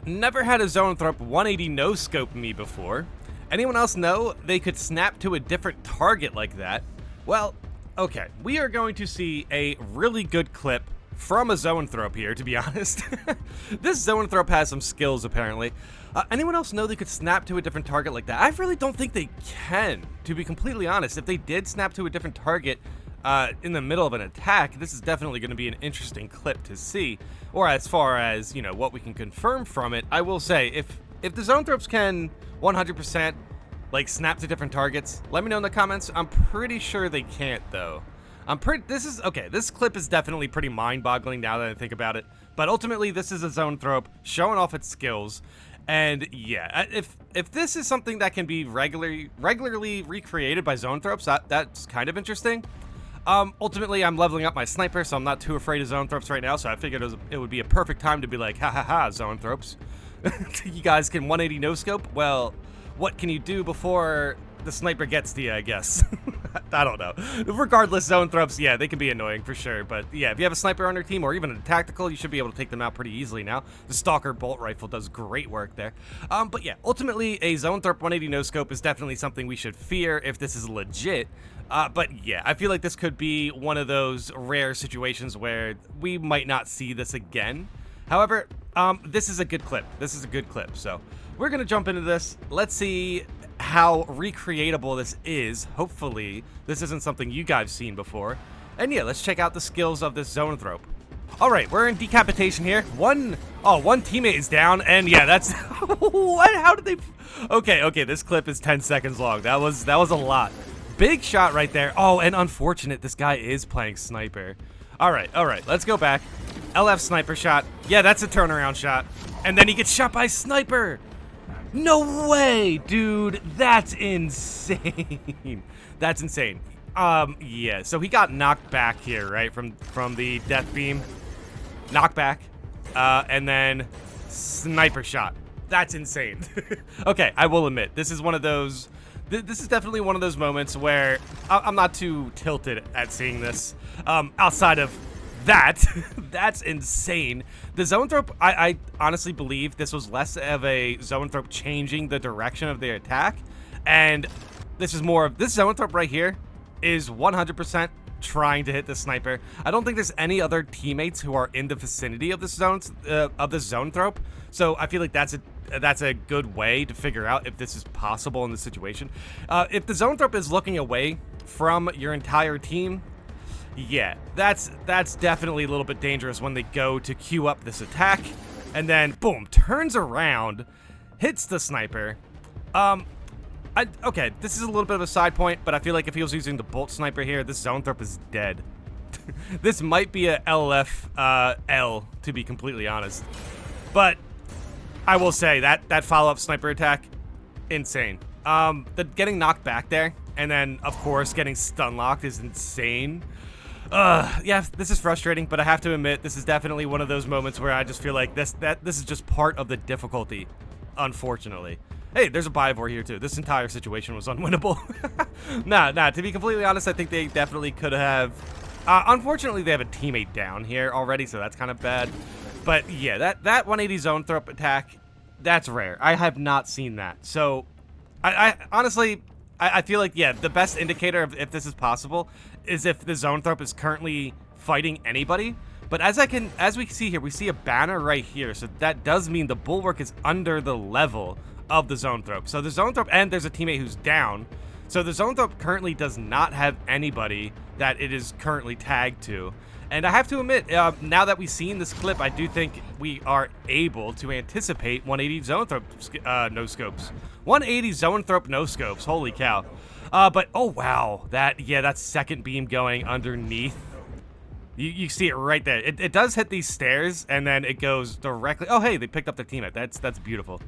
Never had a Zoanthrope 180 no-scope me before. Anyone else know they could snap to a different target like that? Well, okay, we are going to see a really good clip from a Zoanthrope here, to be honest. This Zoanthrope has some skills, apparently. Anyone else know they could snap to a different target like that? I really don't think they can, to be completely honest. If they did snap to a different target in the middle of an attack, this is definitely going to be an interesting clip to see. Or as far as, you know, what we can confirm from it, I will say, if the Zoanthropes can 100% like snap to different targets, let me know in the comments. I'm pretty sure they can't, though. This clip is definitely pretty mind-boggling now that I think about it. But ultimately, this is a Zoanthrope showing off its skills. And yeah, if this is something that can be regularly recreated by Zoanthropes, that's kind of interesting. Ultimately, I'm leveling up my sniper, so I'm not too afraid of Zoanthropes right now. So I figured it would be a perfect time to be like, ha ha ha, Zoanthropes. You guys can 180 no-scope? Well, what can you do before the sniper gets to you, I guess? I don't know. Regardless, Zoanthropes, yeah, they can be annoying for sure. But yeah, if you have a sniper on your team or even a tactical, you should be able to take them out pretty easily now. The Stalker bolt rifle does great work there. But yeah, ultimately, a Zoanthrope 180 no-scope is definitely something we should fear if this is legit. But yeah, I feel like this could be one of those rare situations where we might not see this again. However, this is a good clip. So we're going to jump into this. Let's see how recreatable this is. Hopefully, this isn't something you guys seen before. And yeah, let's check out the skills of this Zoanthrope. All right, we're in decapitation here. One teammate is down, and yeah, that's what? How did they? Okay, this clip is 10 seconds long. That was a lot. Big shot right there. Oh, and unfortunate, this guy is playing sniper. All right, let's go back. LF sniper shot. Yeah, that's a turnaround shot. And then he gets shot by sniper. No way, dude. That's insane. That's insane. Yeah, so he got knocked back here, right? From the death beam. Knockback. And then sniper shot. That's insane. Okay, I will admit, this is one of those... This is definitely one of those moments where I'm not too tilted at seeing this. Outside of that, that's insane. The Zoanthrope, I honestly believe this was less of a Zoanthrope changing the direction of the attack. And this is more of, this Zoanthrope right here is 100% trying to hit the sniper. I don't think there's any other teammates who are in the vicinity of this Zoanthrope. So I feel like that's a good way to figure out if this is possible in this situation. If the Zoanthrope is looking away from your entire team, yeah, that's definitely a little bit dangerous when they go to queue up this attack, and then boom, turns around, hits the sniper. Okay, this is a little bit of a side point, but I feel like if he was using the bolt sniper here, this Zoanthrope is dead. This might be a LF L, to be completely honest. But I will say that follow-up sniper attack, insane. Getting knocked back there, and then of course getting stun locked is insane. Yeah, this is frustrating, but I have to admit, this is definitely one of those moments where I just feel like this is just part of the difficulty, unfortunately. Hey, there's a Bivor here too. This entire situation was unwinnable. Nah, to be completely honest, I think they definitely could have. Unfortunately, they have a teammate down here already, so that's kind of bad. But yeah, that 180 Zoanthrope attack, that's rare. I have not seen that. So, I honestly, I feel like, yeah, the best indicator of if this is possible is if the Zoanthrope is currently fighting anybody. But as we see here, we see a banner right here. So that does mean the bulwark is under the level of the Zoanthrope. So the Zoanthrope, and there's a teammate who's down. So the Zoanthrope currently does not have anybody that it is currently tagged to. And I have to admit, now that we've seen this clip, I do think we are able to anticipate 180 Zoanthrope no-scopes. 180 Zoanthrope no-scopes, holy cow. But, oh wow, that second beam going underneath. You see it right there. It does hit these stairs, and then it goes directly. Oh, hey, they picked up their teammate. That's beautiful.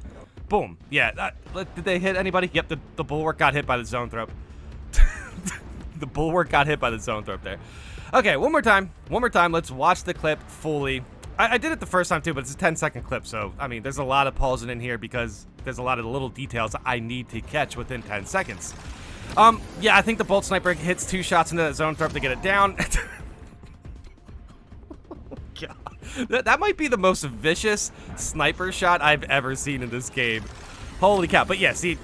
Boom. Yeah, did they hit anybody? Yep, the bulwark got hit by the Zoanthrope. The bulwark got hit by the Zoanthrope there. Okay, one more time. Let's watch the clip fully. I did it the first time too, but it's a 10-second clip, so I mean, there's a lot of pausing in here because there's a lot of little details I need to catch within 10 seconds. Yeah, I think the bolt sniper hits 2 shots into that Zoanthrope to get it down. God. That might be the most vicious sniper shot I've ever seen in this game. Holy cow. But yeah, see,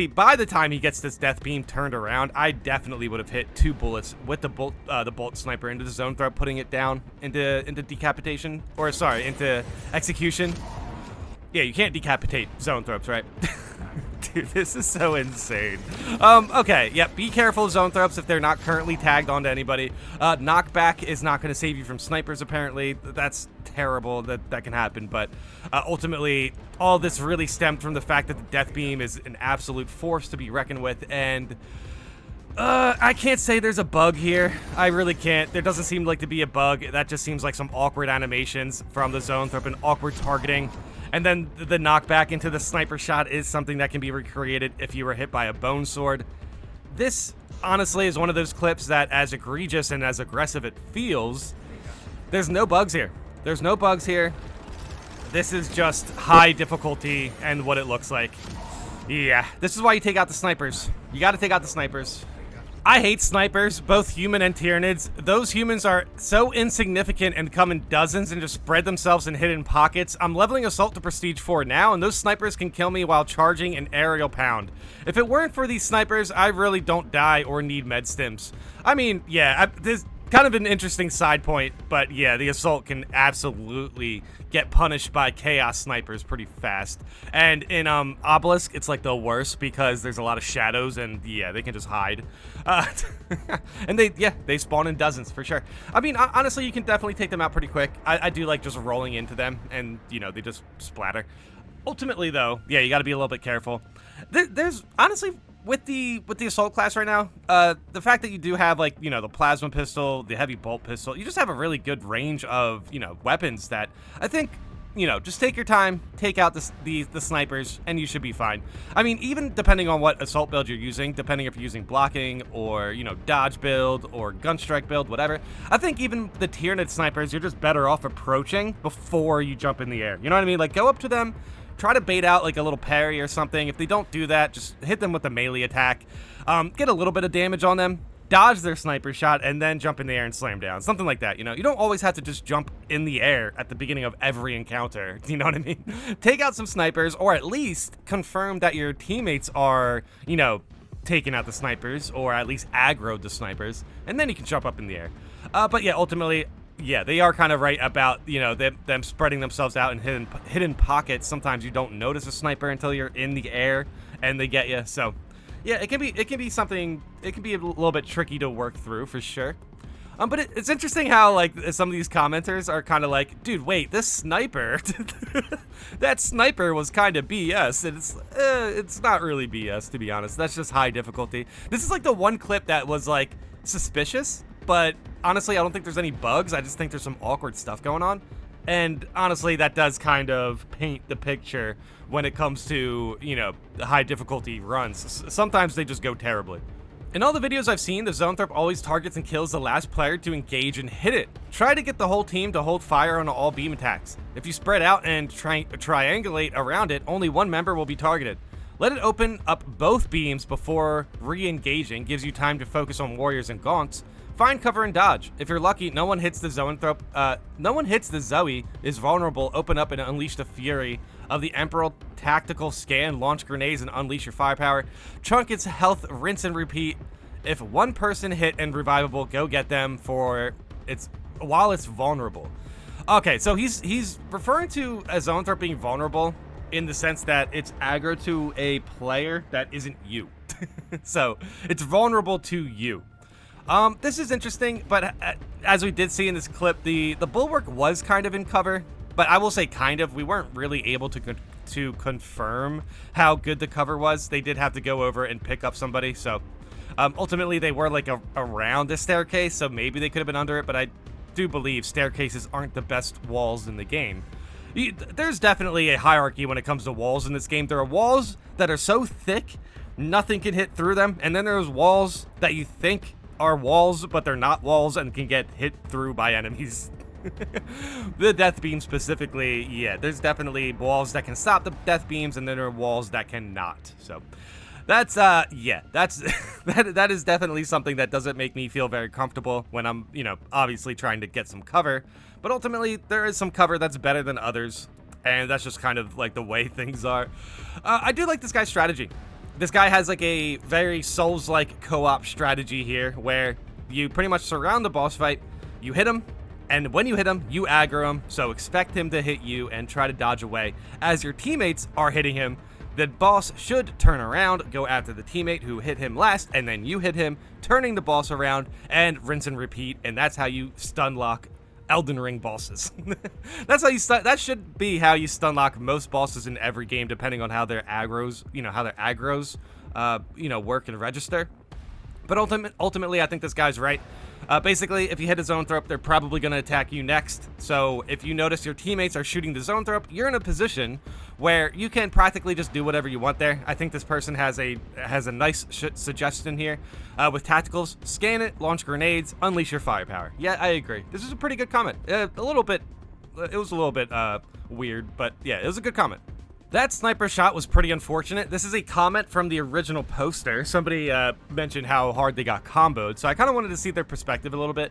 by the time he gets this death beam turned around, I definitely would have hit 2 bullets with the bolt sniper into the zone throw, putting it down into decapitation, or sorry, into execution. Yeah, you can't decapitate zone throps, right? Dude, this is so insane. Okay, yep, be careful, zone throps, if they're not currently tagged onto anybody. Knockback is not going to save you from snipers, apparently. That's terrible that can happen, but ultimately, all this really stemmed from the fact that the death beam is an absolute force to be reckoned with, and I can't say there's a bug here. I really can't. There doesn't seem like to be a bug. That just seems like some awkward animations from the zone throp and awkward targeting. And then the knockback into the sniper shot is something that can be recreated if you were hit by a bone sword. This, honestly, is one of those clips that, as egregious and as aggressive it feels, there's no bugs here. There's no bugs here. This is just high difficulty and what it looks like. Yeah, this is why you take out the snipers. You gotta take out the snipers. I hate snipers, both human and Tyranids. Those humans are so insignificant and come in dozens and just spread themselves in hidden pockets. I'm leveling Assault to Prestige 4 now, and those snipers can kill me while charging an aerial pound. If it weren't for these snipers, I really don't die or need med stims. I mean, yeah, this kind of an interesting side point, but yeah, the Assault can absolutely get punished by Chaos snipers pretty fast. And in Obelisk, it's like the worst because there's a lot of shadows and yeah, they can just hide. And they spawn in dozens for sure. I mean, honestly, you can definitely take them out pretty quick. I do like just rolling into them and, you know, they just splatter. Ultimately, though, yeah, you got to be a little bit careful. There's honestly, with the Assault class right now, the fact that you do have, like, you know, the plasma pistol, the heavy bolt pistol, you just have a really good range of, you know, weapons that I think, you know, just take your time, take out the snipers, and you should be fine. I mean, even depending on what Assault build you're using, depending if you're using blocking or, you know, dodge build or gunstrike build, whatever, I think even the Tyranid snipers, you're just better off approaching before you jump in the air. You know what I mean? Like, go up to them, try to bait out like a little parry or something. If they don't do that, just hit them with a melee attack. Get a little bit of damage on them, dodge their sniper shot, and then jump in the air and slam down. Something like that, you know? You don't always have to just jump in the air at the beginning of every encounter. You know what I mean? Take out some snipers, or at least confirm that your teammates are, you know, taking out the snipers, or at least aggroed the snipers, and then you can jump up in the air. But yeah, ultimately, yeah, they are kind of right about, you know, them spreading themselves out in hidden pockets. Sometimes you don't notice a sniper until you're in the air and they get you. So, yeah, it can be something. It can be a little bit tricky to work through for sure. But it's interesting how, like, some of these commenters are kind of like, dude, wait, this sniper, that sniper was kind of BS. And it's not really BS, to be honest. That's just high difficulty. This is like the one clip that was like suspicious. But honestly, I don't think there's any bugs. I just think there's some awkward stuff going on. And honestly, that does kind of paint the picture when it comes to, you know, high difficulty runs. Sometimes they just go terribly. In all the videos I've seen, the Zoanthrop always targets and kills the last player to engage and hit it. Try to get the whole team to hold fire on all beam attacks. If you spread out and triangulate around it, only one member will be targeted. Let it open up both beams before re-engaging, gives you time to focus on warriors and gaunts. Find cover and dodge. If you're lucky, no one hits the Zoanthrop. No one hits the Zoe is vulnerable. Open up and unleash the fury of the Emperor. Tactical scan, launch grenades, and unleash your firepower. Chunk its health, rinse and repeat. If one person hit and revivable, go get them while it's vulnerable. Okay, so he's referring to a Zoanthrop being vulnerable in the sense that it's aggro to a player that isn't you. So it's vulnerable to you. This is interesting, but as we did see in this clip, the bulwark was kind of in cover, but I will say kind of. We weren't really able to confirm how good the cover was. They did have to go over and pick up somebody, so ultimately they were like around the staircase, so maybe they could have been under it, but I do believe staircases aren't the best walls in the game. There's definitely a hierarchy when it comes to walls in this game. There are walls that are so thick, nothing can hit through them, and then there's walls that you think are walls, but they're not walls and can get hit through by enemies. The death beam specifically, yeah, there's definitely walls that can stop the death beams, and then there are walls that cannot. So That's yeah, that's that is definitely something that doesn't make me feel very comfortable when I'm, obviously trying to get some cover. But ultimately, there is some cover that's better than others, and that's just kind of like the way things are. I do like this guy's strategy. This guy has like a very Souls-like co-op strategy here, where you pretty much surround the boss fight, you hit him, and when you hit him, you aggro him, so expect him to hit you and try to dodge away. As your teammates are hitting him, the boss should turn around, go after the teammate who hit him last, and then you hit him, turning the boss around, and rinse and repeat, and that's how you stun lock Elden Ring bosses. That's how you that should be how you stun lock most bosses in every game, depending on how their aggros, work and register. But ultimately, I think this guy's right. Basically, if you hit a Zoanthrope, they're probably going to attack you next. So if you notice your teammates are shooting the Zoanthrope, you're in a position where you can practically just do whatever you want there. I think this person has a nice suggestion here. With tacticals, scan it, launch grenades, unleash your firepower. Yeah, I agree. This is a pretty good comment. It was a little bit weird, but yeah, it was a good comment. That sniper shot was pretty unfortunate. This is a comment from the original poster. Somebody mentioned how hard they got comboed, so I kind of wanted to see their perspective a little bit.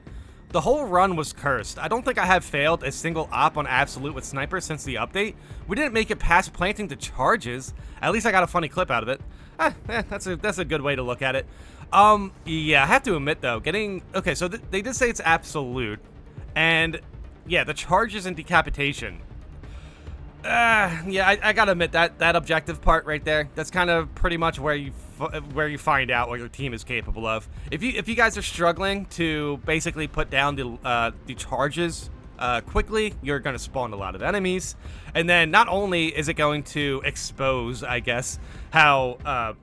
The whole run was cursed. I don't think I have failed a single op on Absolute with Sniper since the update. We didn't make it past planting to charges. At least I got a funny clip out of it. That's a good way to look at it. Yeah, I have to admit though, okay, so they did say it's Absolute, and yeah, the charges and decapitation. Yeah, I gotta admit that objective part right there, that's kind of pretty much where you find out what your team is capable of. If you guys are struggling to basically put down the charges quickly, you're gonna spawn a lot of enemies, and then not only is it going to expose, I guess, how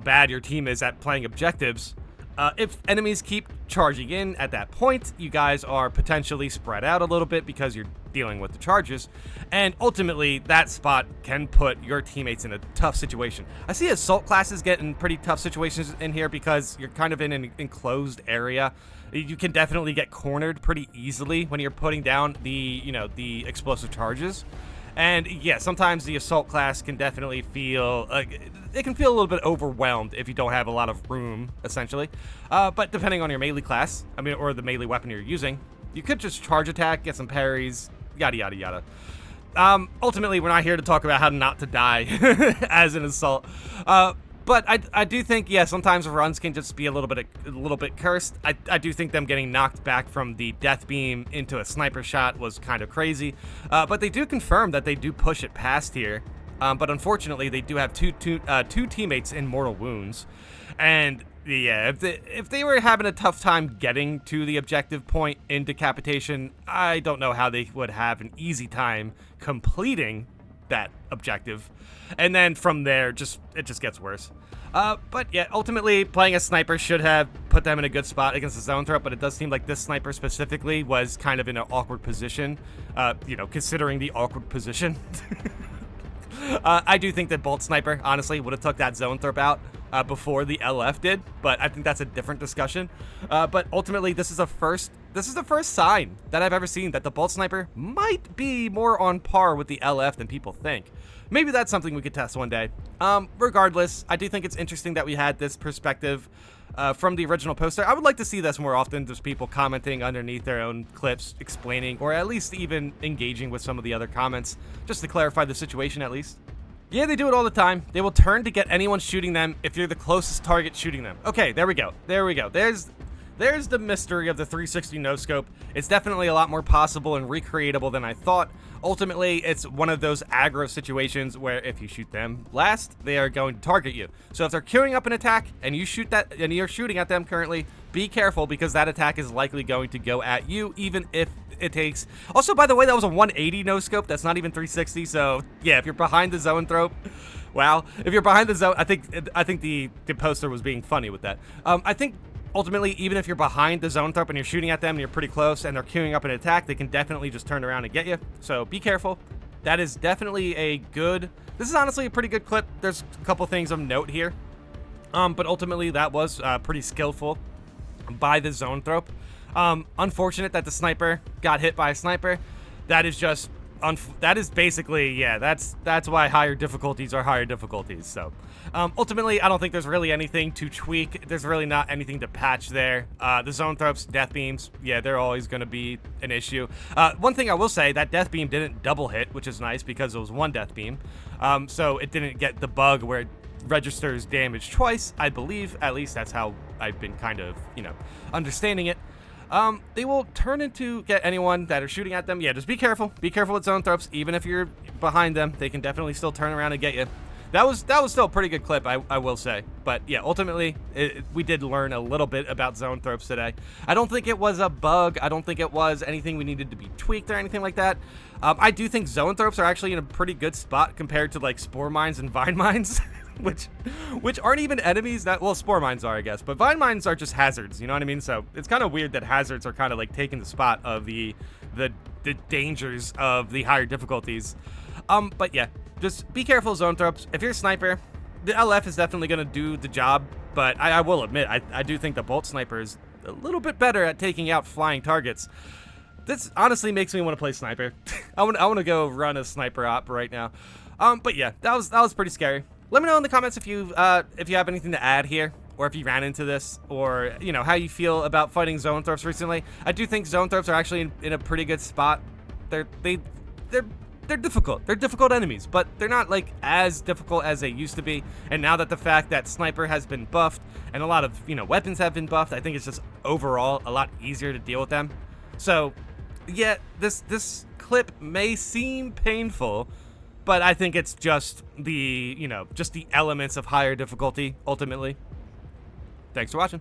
bad your team is at playing objectives. If enemies keep charging in at that point, you guys are potentially spread out a little bit because you're dealing with the charges, and ultimately that spot can put your teammates in a tough situation. I see assault classes get in pretty tough situations in here because you're kind of in an enclosed area. You can definitely get cornered pretty easily when you're putting down the explosive charges. And yeah, sometimes the assault class can definitely feel it can feel a little bit overwhelmed if you don't have a lot of room, essentially. But depending on your melee class, or the melee weapon you're using, you could just charge attack, get some parries, yada yada yada. Ultimately, we're not here to talk about how not to die as an assault. But I do think, yeah, sometimes runs can just be a little bit cursed. I do think them getting knocked back from the death beam into a sniper shot was kind of crazy. But they do confirm that they do push it past here. But unfortunately, they do have two teammates in mortal wounds. And yeah, if they were having a tough time getting to the objective point in decapitation, I don't know how they would have an easy time completing that objective. And then from there, it just gets worse. But yeah, ultimately, playing a sniper should have put them in a good spot against the Zoanthrope, but it does seem like this sniper specifically was kind of in an awkward position, considering the awkward position. I do think that Bolt Sniper, honestly, would have took that Zoanthrope out before the LF did, but I think that's a different discussion. But ultimately, this is the first sign that I've ever seen that the Bolt Sniper might be more on par with the LF than people think. Maybe that's something we could test one day. Regardless, I do think it's interesting that we had this perspective from the original poster. I would like to see this more often, just people commenting underneath their own clips, explaining, or at least even engaging with some of the other comments, just to clarify the situation at least. Yeah, they do it all the time. They will turn to get anyone shooting them if you're the closest target shooting them. Okay, there we go. There we go. There's the mystery of the 360 no-scope. It's definitely a lot more possible and recreatable than I thought. Ultimately, it's one of those aggro situations where if you shoot them last, they are going to target you. So if they're queuing up an attack and you're shooting at them currently, be careful because that attack is likely going to go at you, even if it takes... Also, by the way, that was a 180 no-scope. That's not even 360. So yeah, if you're behind the Zoanthrope, wow. If you're behind the zone, I think the poster was being funny with that. I think ultimately, even if you're behind the Zoanthrope and you're shooting at them and you're pretty close and they're queuing up an attack, they can definitely just turn around and get you. So be careful. That is definitely this is honestly a pretty good clip. There's a couple things of note here. But ultimately, that was pretty skillful by the Zoanthrope. Unfortunate that the sniper got hit by a sniper. That is just that is basically, yeah, that's why higher difficulties are higher difficulties. So ultimately, I don't think there's really anything to tweak. There's really not anything to patch there. The Zoanthropes, death beams, yeah, they're always going to be an issue. One thing I will say, that death beam didn't double hit, which is nice because it was one death beam. So it didn't get the bug where it registers damage twice, I believe. At least that's how I've been kind of, understanding it. They will turn into get anyone that are shooting at them. Yeah, just be careful. Be careful with Zoanthropes. Even if you're behind them, they can definitely still turn around and get you. That was still a pretty good clip, I will say. But yeah, ultimately, we did learn a little bit about Zoanthropes today. I don't think it was a bug. I don't think it was anything we needed to be tweaked or anything like that. I do think Zoanthropes are actually in a pretty good spot compared to like Spore Mines and Vine Mines. which aren't even enemies. Well, Spore Mines are, I guess, but Vine Mines are just hazards, you know what I mean? So it's kind of weird that hazards are kind of like taking the spot of the dangers of the higher difficulties. But yeah, just be careful, Zoanthropes. If you're a sniper, the LF is definitely going to do the job, but I will admit, I do think the Bolt Sniper is a little bit better at taking out flying targets. This honestly makes me want to play sniper. I want to go run a sniper op right now. But yeah, that was pretty scary. Let me know in the comments if you have anything to add here, or if you ran into this, or how you feel about fighting Zoanthropes recently. I do think Zoanthropes are actually in a pretty good spot. They're difficult. They're difficult enemies, but they're not like as difficult as they used to be. And now that the fact that sniper has been buffed and a lot of weapons have been buffed, I think it's just overall a lot easier to deal with them. So yeah, this clip may seem painful, but I think it's just the, just the elements of higher difficulty, ultimately. Thanks for watching.